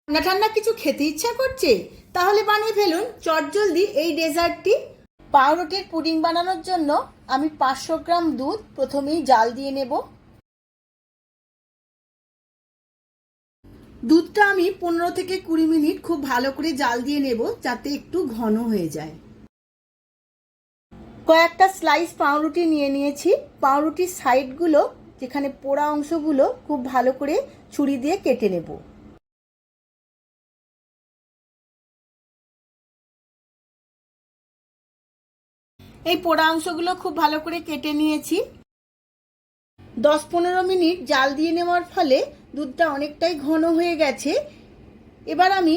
ঠান্ডা ঠান্ডা কিছু খেতে ইচ্ছা করছে, তাহলে বানিয়ে ফেলুন চটজলদি এই ডেজার্টটি। পাউরুটির পুডিং বানানোর জন্য আমি 500 গ্রাম দুধ প্রথমেই জাল দিয়ে নেব। দুধটা আমি 15 থেকে 20 মিনিট খুব ভালো করে জাল দিয়ে নেব, যাতে একটু ঘন হয়ে যায়। কয়েকটা স্লাইস পাউরুটি নিয়ে নিয়েছি। পাউরুটির সাইডগুলো, যেখানে পোড়া অংশগুলো, খুব ভালো করে ছুরি দিয়ে কেটে নেব। এই পোড়া অংশগুলো খুব ভালো করে কেটে নিয়েছি। 10-15 মিনিট জাল দিয়ে নেওয়ার ফলে দুধটা অনেকটাই ঘন হয়ে গেছে। এবার আমি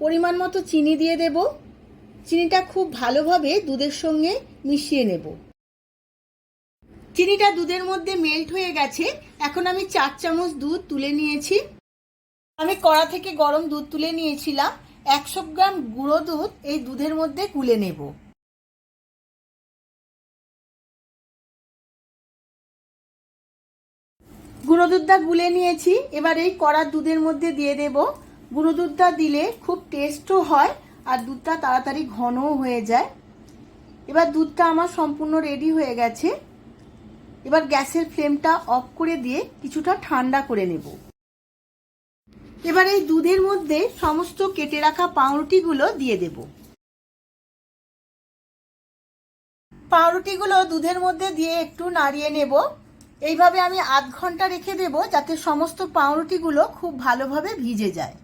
পরিমাণ মতো চিনি দিয়ে দেব। চিনিটা খুব ভালোভাবে দুধের সঙ্গে মিশিয়ে নেব। চিনিটা দুধের মধ্যে মেল্ট হয়ে গেছে। এখন আমি 4 চামচ দুধ তুলে নিয়েছি। আমি কড়া থেকে গরম দুধ তুলে নিয়েছিলাম। 100 গ্রাম গুঁড়ো দুধ এই দুধের মধ্যে গুলে নেব। গুঁড়ো দুধটা গুলে নিয়েছি। এবার এই কড়ার দুধের মধ্যে দিয়ে দেব। গুঁড়ো দুধটা দিলে খুব টেস্টও হয় আর দুধটা তাড়াতাড়ি ঘনও হয়ে যায়। এবার দুধটা আমার সম্পূর্ণ রেডি হয়ে গেছে। এবার গ্যাসের ফ্লেমটা অফ করে দিয়ে কিছুটা ঠান্ডা করে নেব। এবার এই দুধের মধ্যে সমস্ত কেটে রাখা পাউরুটিগুলো দিয়ে দেব। পাউরুটিগুলো দুধের মধ্যে দিয়ে একটু নাড়িয়ে নেব। এইভাবে আমি আধ ঘন্টা রেখে দেব, যাতে সমস্ত পাউরুটিগুলো খুব ভালোভাবে ভিজে যায়।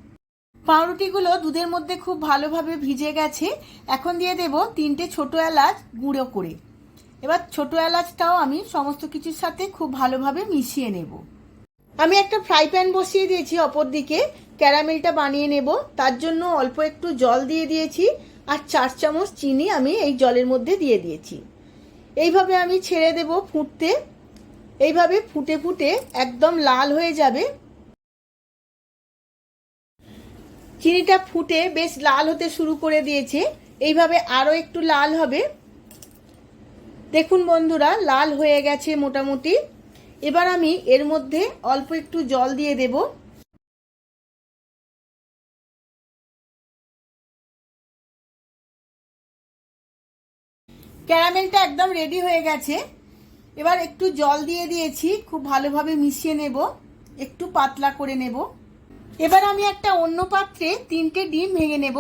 পাউরুটিগুলো দুধের মধ্যে খুব ভালোভাবে ভিজে গেছে। এখন দিয়ে দেব 3টে ছোট এলাচ গুঁড়ো করে। এবার ছোট এলাচটাও আমি সমস্ত কিছুর সাথে খুব ভালোভাবে মিশিয়ে নেব। আমি একটা ফ্রাই প্যান বসিয়ে দিয়েছি, অপর দিকে ক্যারামেলটা বানিয়ে নেব। তার জন্য অল্প একটু জল দিয়ে দিয়েছি আর 4 চামচ চিনি আমি এই জলের মধ্যে দিয়ে দিয়েছি। এইভাবে আমি ছেড়ে দেব ফুটতে। এইভাবে ফুটে ফুটে একদম লাল হয়ে যাবে। চিনিটা ফুটে বেশ লাল হতে শুরু করে দিয়েছে। এইভাবে আরো একটু লাল হবে। দেখুন বন্ধুরা, লাল হয়ে গেছে মোটামুটি। এবার আমি এর মধ্যে অল্প একটু জল দিয়ে দেব। ক্যারামেলটা একদম রেডি হয়ে গেছে। এবার একটু জল দিয়ে দিয়েছি, খুব ভালোভাবে মিশিয়ে নেব, একটু পাতলা করে নেব। এবার আমি একটা অন্য পাত্রে 3টে ডিম ভেঙে নেব।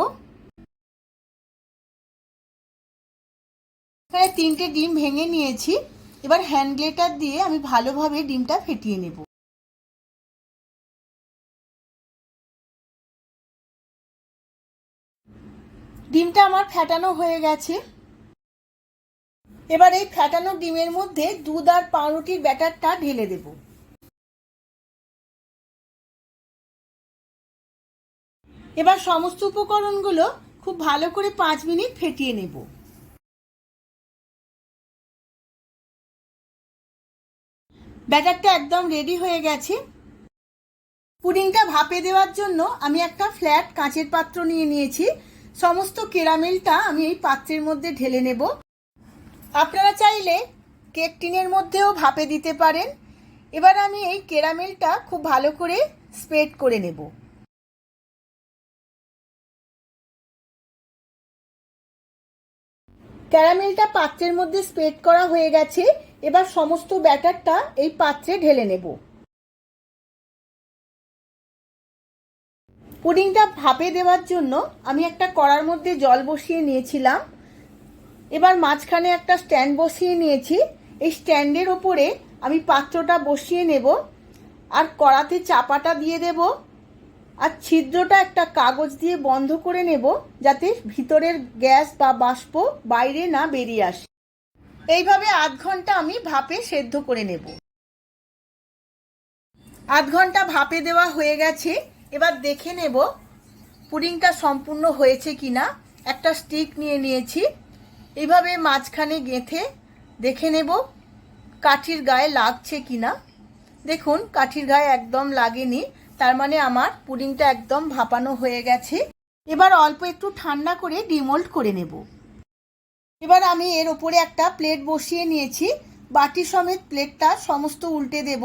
এখানে 3টে ডিম ভেঙে নিয়েছি। এবার হ্যান্ড গ্রেটার দিয়ে আমি ভালোভাবে ডিমটা ফেটিয়ে নেব। ডিমটা আমার ফেটানো হয়ে গেছে। এবার এই ফেটানো ডিমের মধ্যে দুধ আর পাউরুটির ব্যাটারটা ঢেলে দেব। এবার সমস্ত উপকরণগুলো খুব ভালো করে 5 মিনিট ফেটিয়ে নেব। ব্যাটারটা একদম রেডি হয়ে গেছে। পুডিংটা ভাপে দেওয়ার জন্য আমি একটা ফ্ল্যাট কাঁচের পাত্র নিয়ে নিয়েছি। সমস্ত ক্যারামেলটা আমি এই পাত্রের মধ্যে ঢেলে নেব। আপনারা চাইলে কেক টিনের মধ্যেও ভাপে দিতে পারেন। এবার আমি এই ক্যারামেলটা খুব ভালো করে স্প্রেড করে নেব। ক্যারামেলটা পাত্রের মধ্যে স্প্রেড করা হয়ে গেছে। এবার সমস্ত ব্যাটারটা এই পাত্রে ঢেলে নেব। পুডিংটা ভাপে দেওয়ার জন্য আমি একটা কড়ার মধ্যে জল বসিয়ে নিয়েছিলাম। এবার মাঝখানে একটা স্ট্যান্ড বসিয়ে নিয়েছি। এই স্ট্যান্ডের ওপরে আমি পাত্রটা বসিয়ে নেব আর কড়াতে চাপাটা দিয়ে দেব আর ছিদ্রটা একটা কাগজ দিয়ে বন্ধ করে নেব, যাতে ভিতরের গ্যাস বা বাষ্প বাইরে না বেরিয়ে আসে। এইভাবে আধ ঘন্টা আমি ভাপে সেদ্ধ করে নেব। আধ ঘন্টা ভাপে দেওয়া হয়ে গেছে। এবার দেখে নেব পুডিংটা সম্পূর্ণ হয়েছে কিনা। একটা স্টিক নিয়ে নিয়েছি। এইভাবে মাঝখানে গেঁথে দেখে নেব কাঠির গায়ে লাগছে কিনা। দেখুন, কাঠির গায়ে একদম লাগেনি, তার মানে আমার পুডিংটা একদম ভাপানো হয়ে গেছে। এবার অল্প একটু ঠান্ডা করে ডিমোল্ড করে নেব। এবার আমি এর ওপরে একটা প্লেট বসিয়ে নিয়েছি। বাটি সমেত প্লেটটা সমস্ত উল্টে দেব।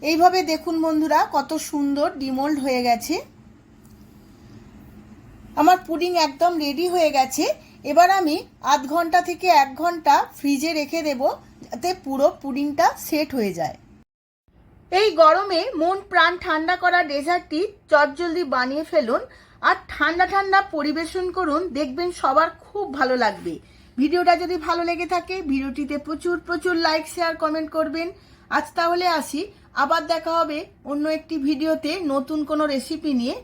এইভাবে দেখুন বন্ধুরা, কত সুন্দর ডিমোল্ড হয়ে গেছে। আমার পুডিং একদম রেডি হয়ে গেছে। এবার আমি আধ ঘন্টা থেকে 1 ঘন্টা ফ্রিজে রেখে দেব, যাতে পুরো পুডিংটা সেট হয়ে যায়। এই গরমে মন প্রাণ ঠান্ডা করা ডেজার্টটি চটজলদি বানিয়ে ফেলুন আর ঠান্ডা ঠান্ডা পরিবেশন করুন, দেখবেন সবার খুব ভালো লাগবে। ভিডিওটা যদি ভালো লেগে থাকে ভিডিওটিতে প্রচুর প্রচুর লাইক শেয়ার কমেন্ট করবেন। আজ তাহলে আসি, আবার দেখা হবে অন্য একটি ভিডিওতে নতুন কোনো রেসিপি নিয়ে।